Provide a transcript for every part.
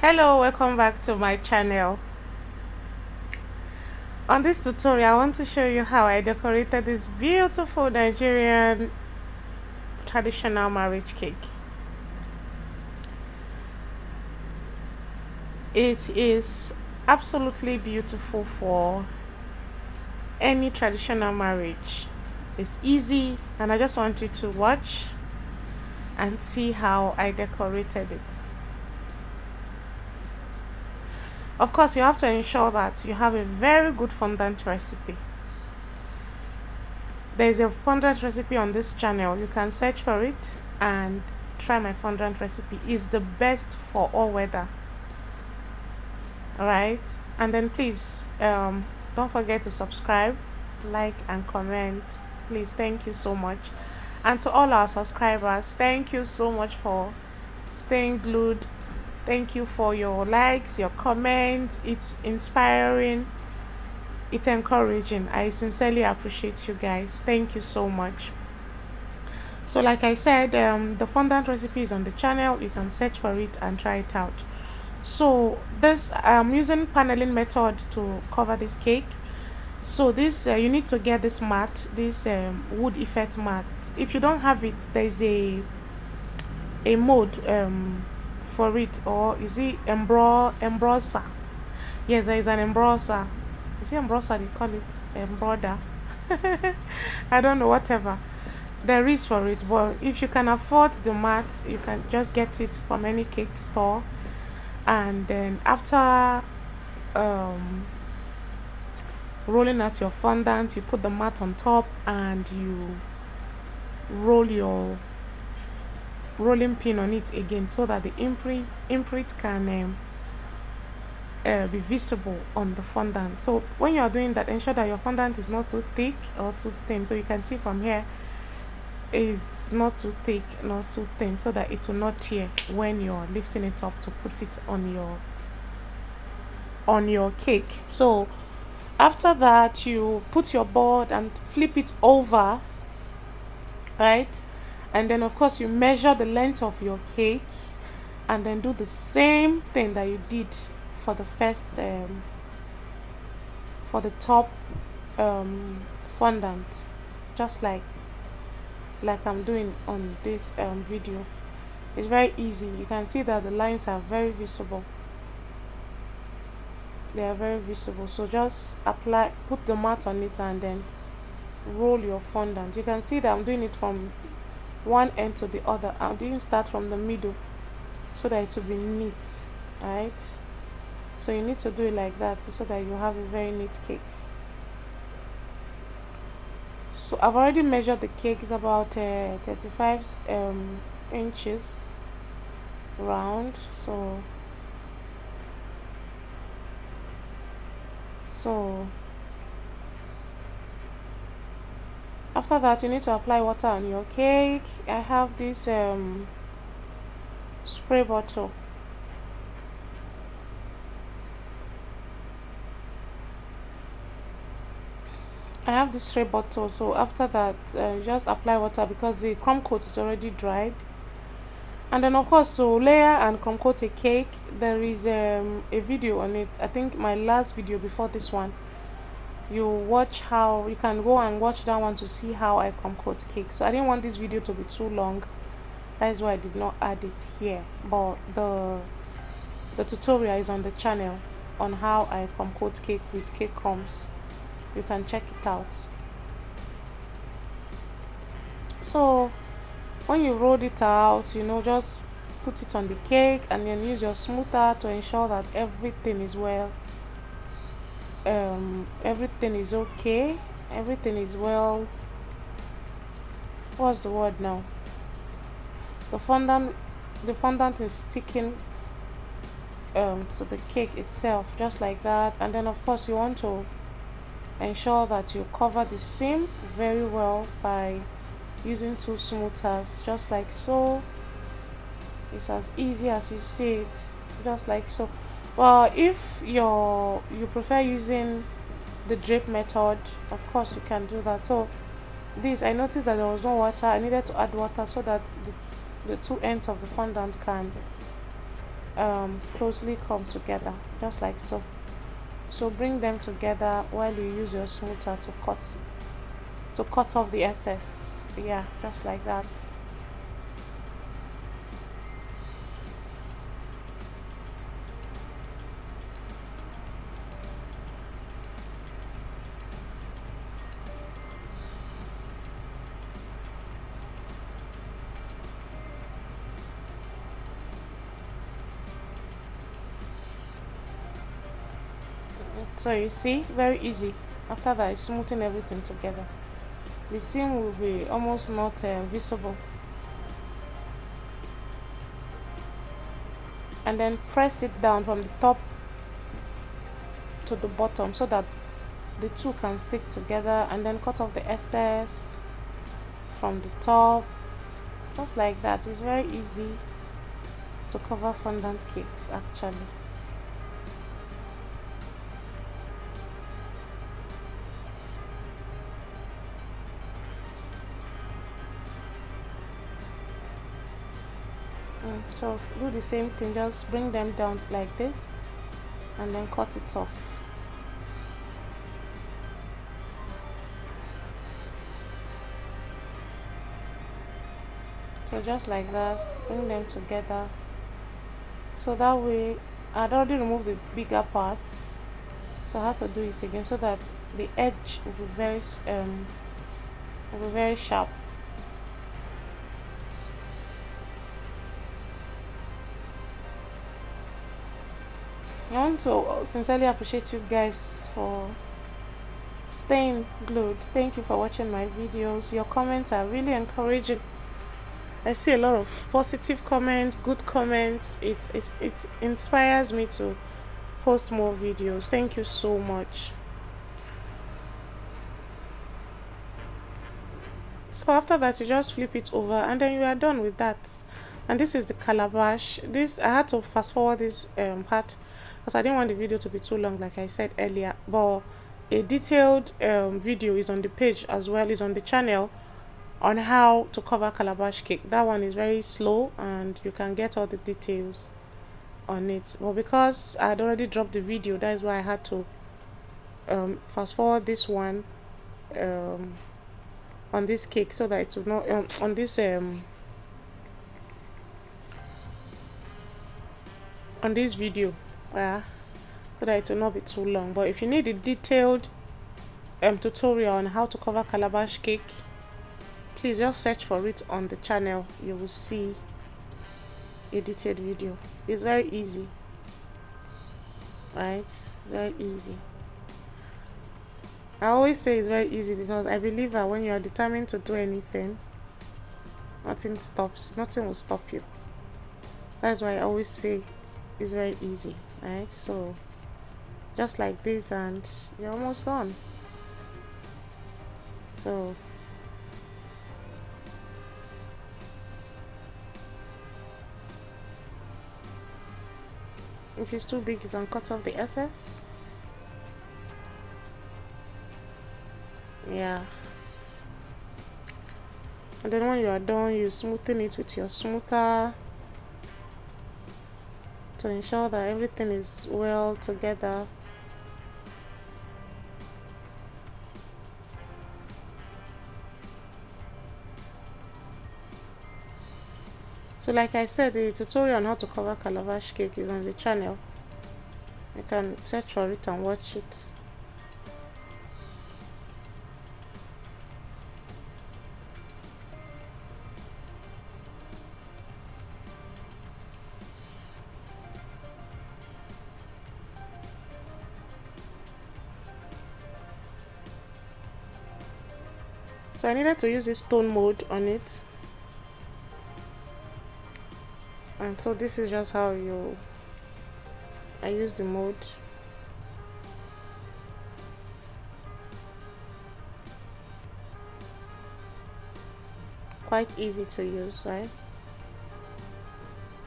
Hello, welcome back to my channel. On this tutorial I want to show you how I decorated this beautiful Nigerian traditional marriage cake. It is absolutely beautiful for any traditional marriage. It's easy and I just want you to watch and see how I decorated it. Of course, you have to ensure that you have a very good fondant recipe. There's a fondant recipe on this channel. You can search for it and try my fondant recipe. It's the best for all weather. Alright, and then please don't forget to subscribe, like and comment. Please, thank you so much. And to all our subscribers, thank you so much for staying glued. Thank you for your likes, your comments. It's inspiring, it's encouraging. I sincerely appreciate you guys. Thank you so much. So like I said, the fondant recipe is on the channel. You can search for it and try it out. So this I'm using paneling method to cover this cake. So this you need to get this mat, this wood effect mat. If you don't have it, there's a mode for it, or is it embrosser? Yes, there is an embrosser. Is it embrosser they call it? Embroider. I don't know, whatever there is for it. But if you can afford the mat, you can just get it from any cake store. And then after rolling out your fondant, you put the mat on top and you roll your rolling pin on it again, so that the imprint can be visible on the fondant. So when you are doing that, ensure that your fondant is not too thick or too thin. So you can see from here is not too thick, not too thin, so that it will not tear when you're lifting it up to put it on your cake. So after that, you put your board and flip it over, right? And then of course you measure the length of your cake and then do the same thing that you did for the first for the top fondant, just like I'm doing on this video. It's very easy. You can see that the lines are very visible. They are very visible. So just put the mat on it and then roll your fondant. You can see that I'm doing it from one end to the other. I didn't start from the middle, so that it will be neat, right? So you need to do it like that, so that you have a very neat cake. So I've already measured the cake. Is about 35 inches round. So after that, you need to apply water on your cake. I have this spray bottle. I have this spray bottle. So after that, just apply water, because the crumb coat is already dried. And then of course, to layer and crumb coat a cake, there is a video on it. I think my last video before this one, you can go and watch that one to see how I crumb coat cake. So I didn't want this video to be too long, that is why I did not add it here. But the tutorial is on the channel on how I crumb coat cake with cake crumbs. You can check it out. So when you rolled it out, just put it on the cake and then use your smoother to ensure that everything is well, everything is okay, everything is well. What's the word now? The fondant is sticking to the cake itself, just like that. And then of course you want to ensure that you cover the seam very well by using two smoothers, just like so. It's as easy as you see it, just like so. Well, if you prefer using the drape method, of course you can do that. So this, I noticed that there was no water. I needed to add water so that the two ends of the fondant closely come together, just like so. So bring them together while you use your smoother to cut off the excess. Yeah, just like that. So you see, very easy. After that, smoothing everything together. The seam will be almost not visible. And then press it down from the top to the bottom so that the two can stick together, and then cut off the excess from the top, just like that. It's very easy to cover fondant cakes actually. So do the same thing, just bring them down like this and then cut it off. So just like that, bring them together. So that way, I'd already removed the bigger part, so I have to do it again so that the edge will be very sharp. I want to sincerely appreciate you guys for staying glued. Thank you for watching my videos. Your comments are really encouraging. I see a lot of positive comments, good comments. It inspires me to post more videos. Thank you so much. So after that, you just flip it over and then you are done with that. And this is the calabash. This I had to fast forward this part because I didn't want the video to be too long, like I said earlier. But a detailed video is on the page as well, is on the channel, on how to cover calabash cake. That one is very slow and you can get all the details on it. But because I had already dropped the video, that is why I had to fast forward this one on this cake so that it will not on this video, so that it will not be too long. But if you need a detailed tutorial on how to cover calabash cake, please just search for it on the channel. You will see a detailed video. It's very easy, right? Very easy. I always say it's very easy because I believe that when you are determined to do anything, nothing will stop you. That's why I always say it's very easy, right? So just like this and you're almost done. So if it's too big, you can cut off the excess. Yeah, and then when you are done, you smoothen it with your smoother to ensure that everything is well together. So like I said, the tutorial on how to cover calabash cake is on the channel. You can search for it and watch it. So I needed to use this stone mold on it, and so this is just how I use the mold. Quite easy to use, right?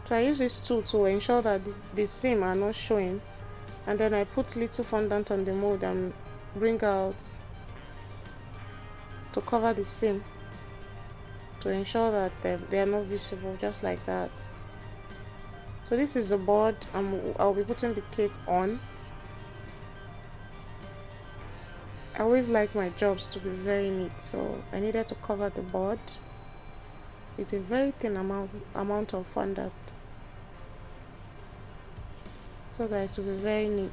So I use this tool to ensure that the seam are not showing, and then I put little fondant on the mold and bring out to cover the seam to ensure that they are not visible, just like that. So this is the board I'll be putting the cake on. I always like my jobs to be very neat, so I needed to cover the board with a very thin amount of fondant so that it will be very neat.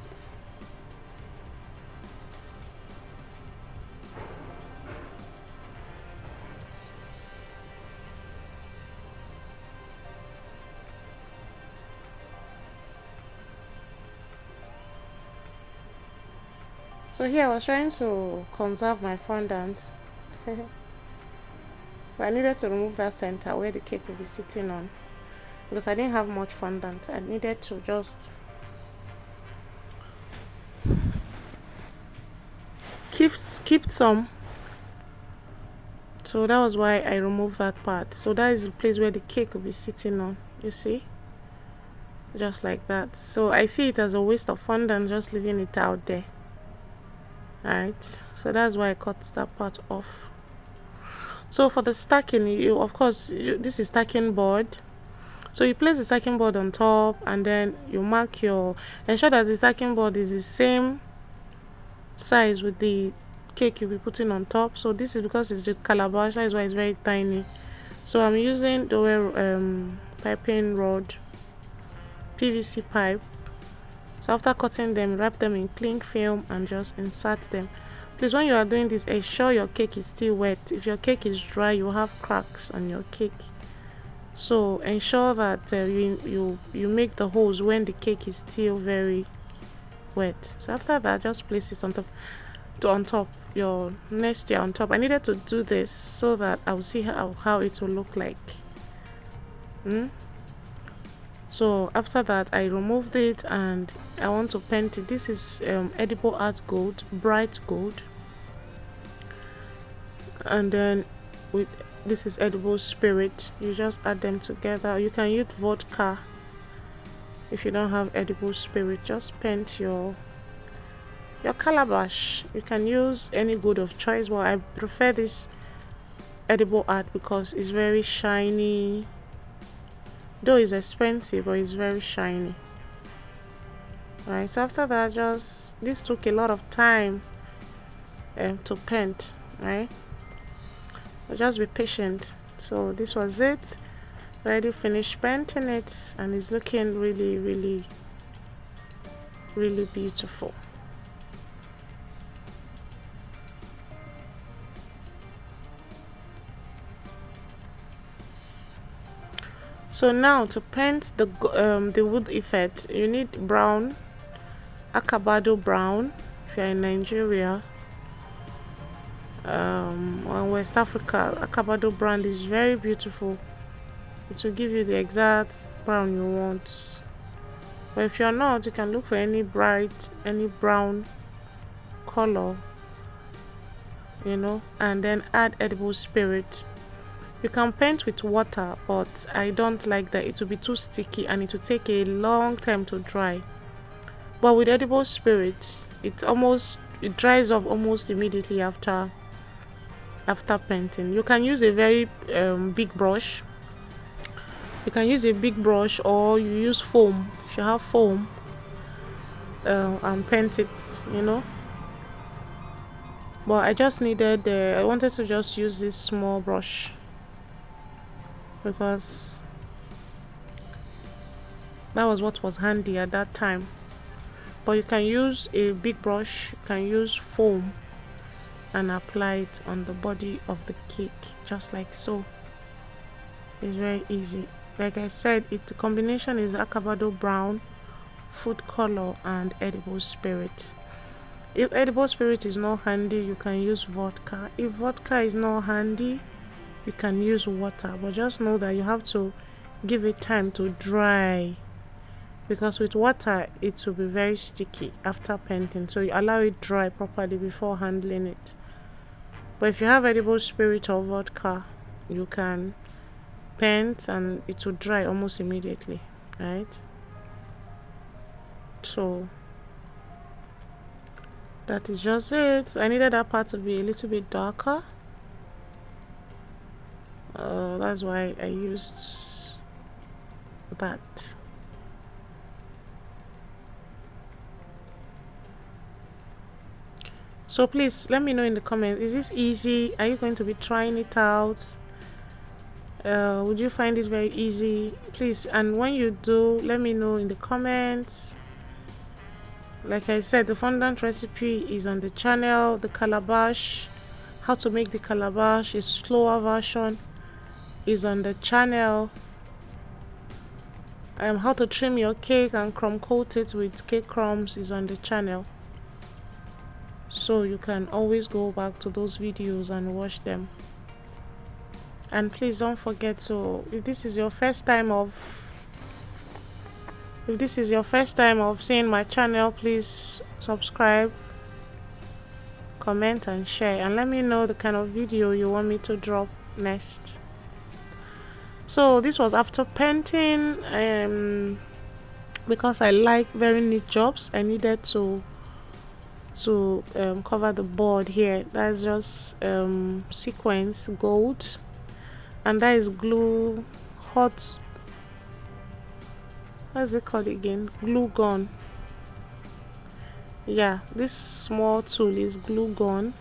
So here I was trying to conserve my fondant. But I needed to remove that center where the cake will be sitting on, because I didn't have much fondant. I needed to just keep some. So that was why I removed that part. So that is the place where the cake will be sitting on, you see, just like that. So I see it as a waste of fondant just leaving it out there. Alright, so that's why I cut that part off. So for the stacking, you of course this is stacking board. So you place the stacking board on top, and then you mark ensure that the stacking board is the same size with the cake you'll be putting on top. So this is because it's just calabash, that is why it's very tiny. So I'm using the piping rod, PVC pipe. So after cutting them, wrap them in cling film and just insert them. Please, when you are doing this, ensure your cake is still wet. If your cake is dry, you have cracks on your cake. So ensure that you make the holes when the cake is still very wet. So after that, just place it on top your next year on top. I needed to do this so that I will see how it will look like. So after that, I removed it and I want to paint it. This is edible art gold, bright gold, and then with this is edible spirit. You just add them together. You can use vodka if you don't have edible spirit. Just paint your calabash. You can use any gold of choice, but I prefer this edible art because it's very shiny, though it's expensive, but it's very shiny. Right, so after that, this took a lot of time to paint, right? But just be patient. So this was it, already finished painting it, and it's looking really, really, really beautiful. So now to paint the wood effect, you need brown, acabado brown if you're in Nigeria. On West Africa, acabado brown is very beautiful. It will give you the exact brown you want. But if you're not, you can look for any brown color, and then add edible spirit. You can paint with water, but I don't like that. It will be too sticky and it will take a long time to dry. But with edible spirit, it dries off almost immediately after painting. You can use a very big brush. You can use a big brush, or you use foam if you have foam, and paint it, But I just needed I wanted to just use this small brush because that was what was handy at that time. But you can use a big brush, you can use foam and apply it on the body of the cake, just like so. It's very easy. Like I said, the combination is acabado brown, food color, and edible spirit. If edible spirit is not handy, you can use vodka. If vodka is not handy, you can use water. But just know that you have to give it time to dry, because with water it will be very sticky after painting. So you allow it dry properly before handling it. But if you have edible spirit or vodka, you can paint and it will dry almost immediately, right? So that is just it. I needed that part to be a little bit darker. That's why I used that. So please let me know in the comments, is this easy? Are you going to be trying it out? Would you find it very easy? Please, and when you do, let me know in the comments. Like I said, the fondant recipe is on the channel. The calabash, how to make the calabash, a slower version, is on the channel. How to trim your cake and crumb coat it with cake crumbs is on the channel. So you can always go back to those videos and watch them. And please don't forget to, if this is your first time of seeing my channel, please subscribe, comment and share, and let me know the kind of video you want me to drop next. So this was after painting. Because I like very neat jobs, I needed to cover the board here. That's just sequence gold, and that is glue, hot, what's it called again, glue gun. Yeah, this small tool is glue gun.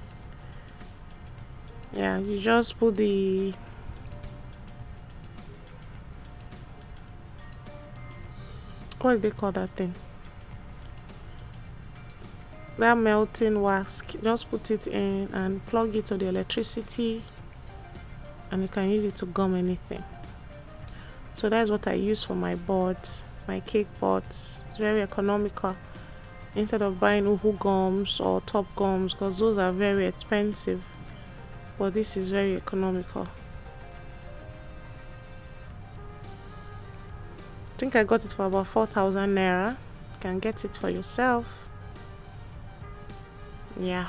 Yeah, you just put the what do they call that thing, that melting wax, just put it in and plug it to the electricity, and you can use it to gum anything. So that's what I use for my boards, my cake boards. It's very economical instead of buying uhu gums or top gums, because those are very expensive, but this is very economical. I think I got it for about 4,000 naira. You can get it for yourself. Yeah.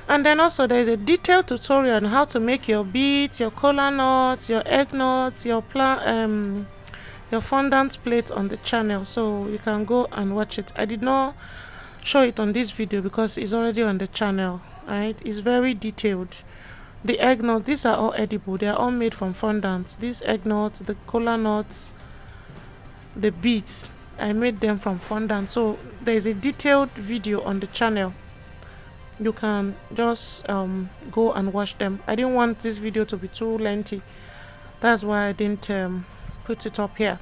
And then also there is a detailed tutorial on how to make your beads, your cola nuts, your egg nuts, your fondant plate on the channel, so you can go and watch it. I did not show it on this video because it's already on the channel, right? It's very detailed. The egg nuts, these are all edible, they are all made from fondant. These egg nuts, the cola nuts, the beads, I made them from fondant. So there is a detailed video on the channel. You can just go and watch them. I didn't want this video to be too lengthy, that's why I didn't put it up here.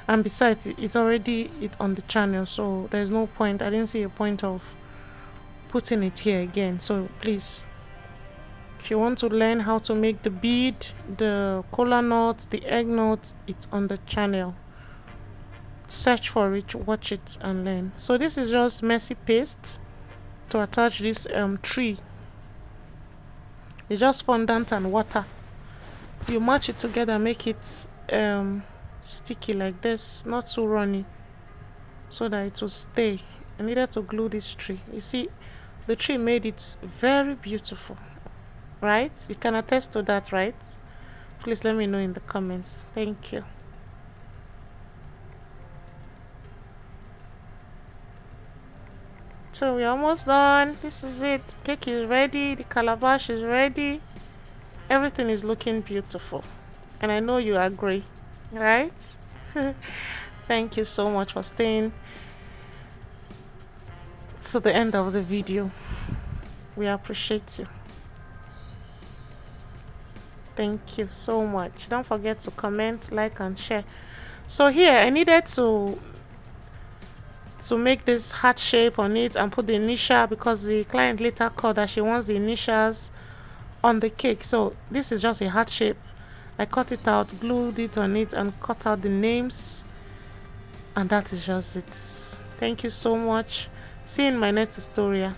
And besides, it's already on the channel, so there's no point. I didn't see a point of putting it here again. So please, if you want to learn how to make the bead, the cola nut, the egg nut, it's on the channel. Search for it, watch it and learn. So this is just messy paste to attach this tree. It's just fondant and water. You match it together, make it sticky like this, not so runny, so that it will stay. I needed to glue this tree. You see, the tree made it very beautiful, right? You can attest to that, right? Please let me know in the comments. Thank you. So we're almost done. This is it. Cake is ready, the calabash is ready, everything is looking beautiful, and I know you agree, right? Thank you so much for staying to the end of the video. We appreciate you. Thank you so much. Don't forget to comment, like and share. So here I needed to make this heart shape on it and put the initial, because the client later called that she wants the initials on the cake. So this is just a heart shape. I cut it out, glued it on it and cut out the names, and that is just it. Thank you so much. See you in my next tutorial.